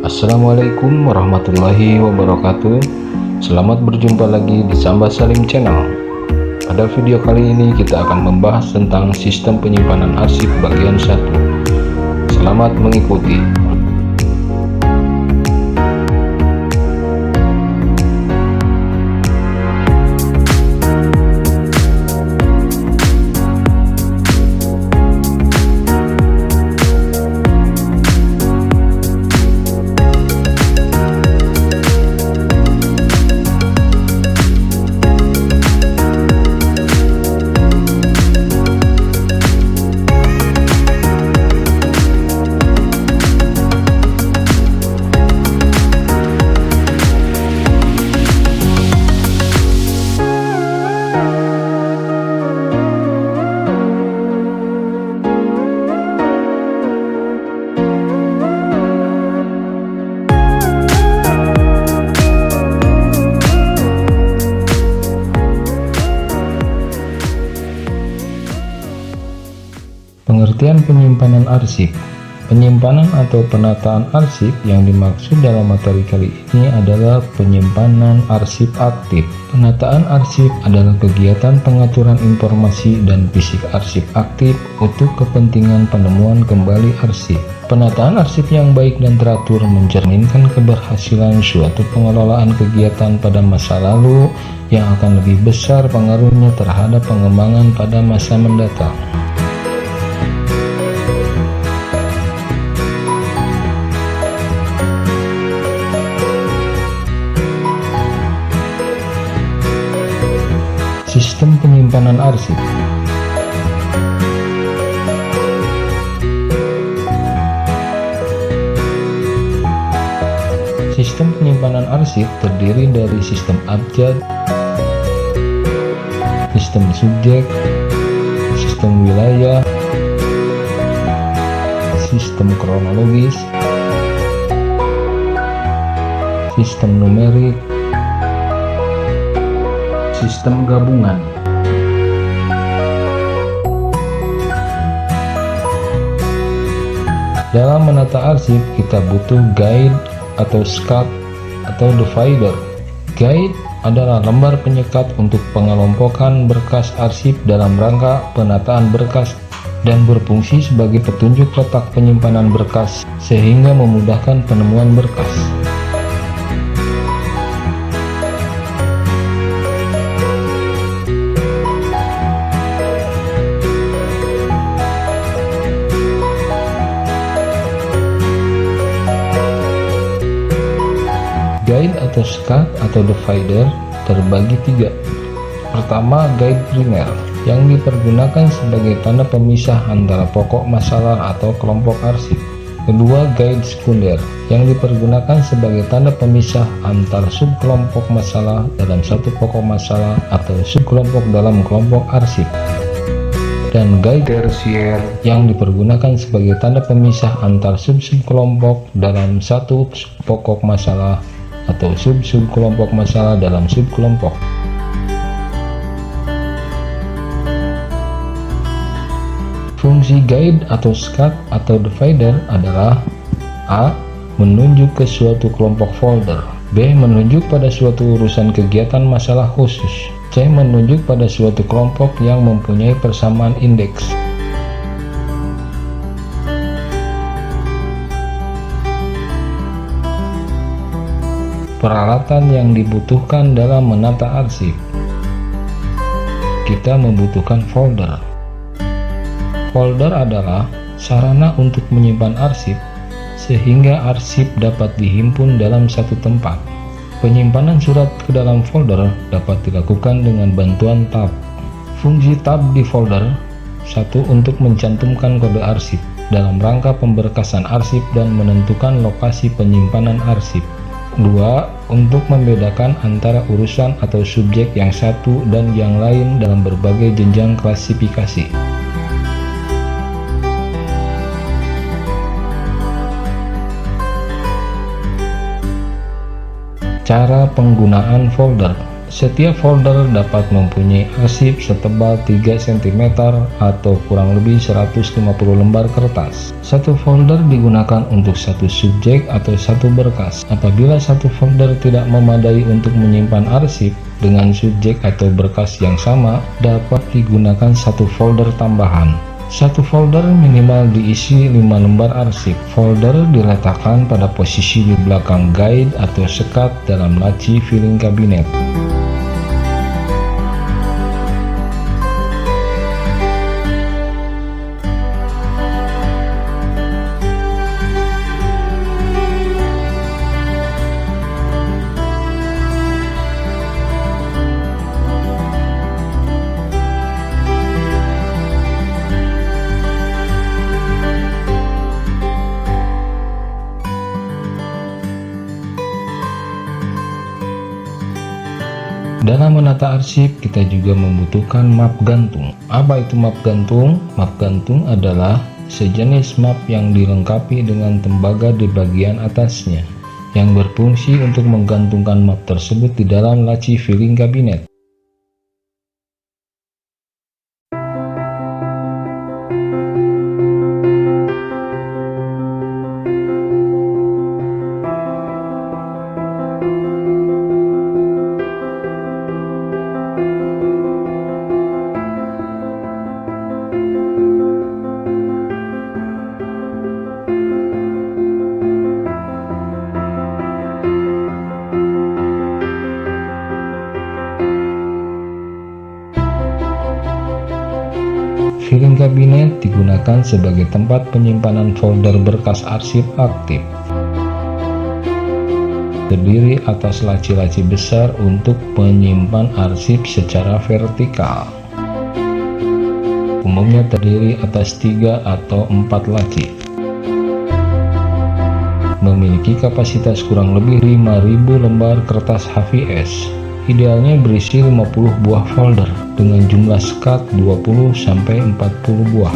Assalamualaikum warahmatullahi wabarakatuh. Selamat berjumpa lagi di Samba Salim Channel. Pada video kali ini kita akan membahas tentang sistem penyimpanan arsip bagian 1. Selamat mengikuti. Pengertian penyimpanan arsip. Penyimpanan atau penataan arsip yang dimaksud dalam materi kali ini adalah penyimpanan arsip aktif. Penataan arsip adalah kegiatan pengaturan informasi dan fisik arsip aktif untuk kepentingan penemuan kembali arsip. Penataan arsip yang baik dan teratur mencerminkan keberhasilan suatu pengelolaan kegiatan pada masa lalu yang akan lebih besar pengaruhnya terhadap pengembangan pada masa mendatang. Sistem penyimpanan arsip. Sistem penyimpanan arsip terdiri dari sistem abjad, sistem subjek, sistem wilayah, sistem kronologis, sistem numerik, sistem gabungan. Dalam menata arsip, kita butuh guide atau skat atau divider. Guide adalah lembar penyekat untuk pengelompokan berkas arsip dalam rangka penataan berkas dan berfungsi sebagai petunjuk letak penyimpanan berkas sehingga memudahkan penemuan berkas. Guide atau skat atau divider terbagi 3. Pertama, guide primer yang dipergunakan sebagai tanda pemisah antara pokok masalah atau kelompok arsip. Kedua, guide sekunder yang dipergunakan sebagai tanda pemisah antar subkelompok masalah dalam satu pokok masalah atau subkelompok dalam kelompok arsip. Dan guide tersier yang dipergunakan sebagai tanda pemisah antar sub-subkelompok dalam satu pokok masalah atau sub-subkelompok masalah dalam subkelompok. Fungsi guide atau skat atau divider adalah: A. Menunjuk ke suatu kelompok folder. B. Menunjuk pada suatu urusan kegiatan masalah khusus. C. Menunjuk pada suatu kelompok yang mempunyai persamaan indeks. Peralatan yang dibutuhkan dalam menata arsip. Kita membutuhkan folder. Folder adalah sarana untuk menyimpan arsip sehingga arsip dapat dihimpun dalam satu tempat. Penyimpanan surat ke dalam folder dapat dilakukan dengan bantuan tab. Fungsi tab di folder: 1. Untuk mencantumkan kode arsip dalam rangka pemberkasan arsip dan menentukan lokasi penyimpanan arsip. 2. Untuk membedakan antara urusan atau subjek yang satu dan yang lain dalam berbagai jenjang klasifikasi. Cara penggunaan folder. Setiap folder dapat mempunyai arsip setebal 3 cm atau kurang lebih 150 lembar kertas. Satu folder digunakan untuk satu subjek atau satu berkas. Apabila satu folder tidak memadai untuk menyimpan arsip dengan subjek atau berkas yang sama, dapat digunakan satu folder tambahan. Satu folder minimal diisi 5 lembar arsip. Folder diletakkan pada posisi di belakang guide atau sekat dalam laci filing kabinet. Dalam menata arsip, kita juga membutuhkan map gantung. Apa itu map gantung? Map gantung adalah sejenis map yang dilengkapi dengan tembaga di bagian atasnya, yang berfungsi untuk menggantungkan map tersebut di dalam laci filing kabinet. Filing kabinet digunakan sebagai tempat penyimpanan folder berkas arsip aktif. Terdiri atas laci-laci besar untuk menyimpan arsip secara vertikal. Umumnya terdiri atas 3 atau 4 laci. Memiliki kapasitas kurang lebih 5.000 lembar kertas HVS. Idealnya berisi 50 buah folder dengan jumlah sekat 20-40 buah.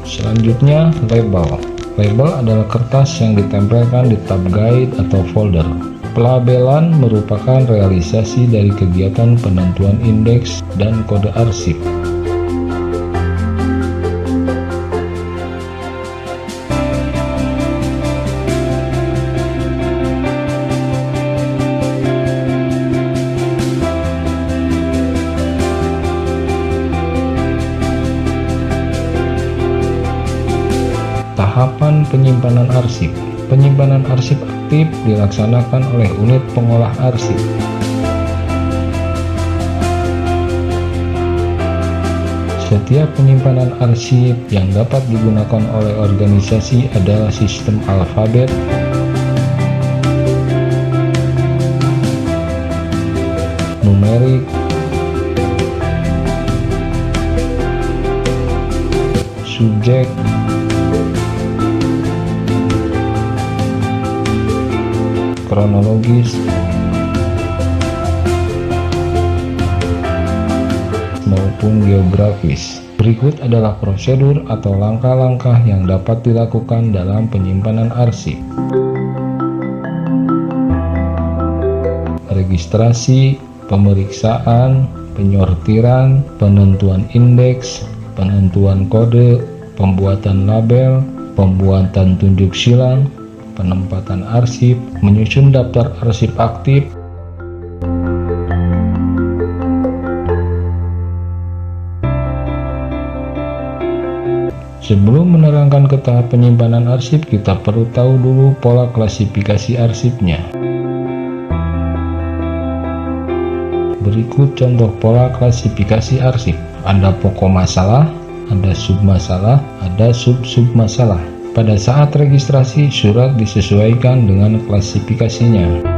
Selanjutnya, label. Label adalah kertas yang ditempelkan di tab guide atau folder. Pelabelan merupakan realisasi dari kegiatan penentuan indeks dan kode arsip. Tahapan penyimpanan arsip. Penyimpanan arsip aktif dilaksanakan oleh unit pengolah arsip. Setiap penyimpanan arsip yang dapat digunakan oleh organisasi adalah sistem alfabet, numerik, subjek, kronologis, maupun geografis. Berikut adalah prosedur atau langkah-langkah yang dapat dilakukan dalam penyimpanan arsip. Registrasi, pemeriksaan, penyortiran, penentuan indeks, penentuan kode, pembuatan label, pembuatan tunjuk silang, penempatan arsip, menyusun daftar arsip aktif, Sebelum menerangkan ke tahap penyimpanan arsip, kita perlu tahu dulu pola klasifikasi arsipnya. Berikut contoh pola klasifikasi arsip. Ada pokok masalah, ada submasalah, ada sub-submasalah. Pada saat registrasi, surat disesuaikan dengan klasifikasinya.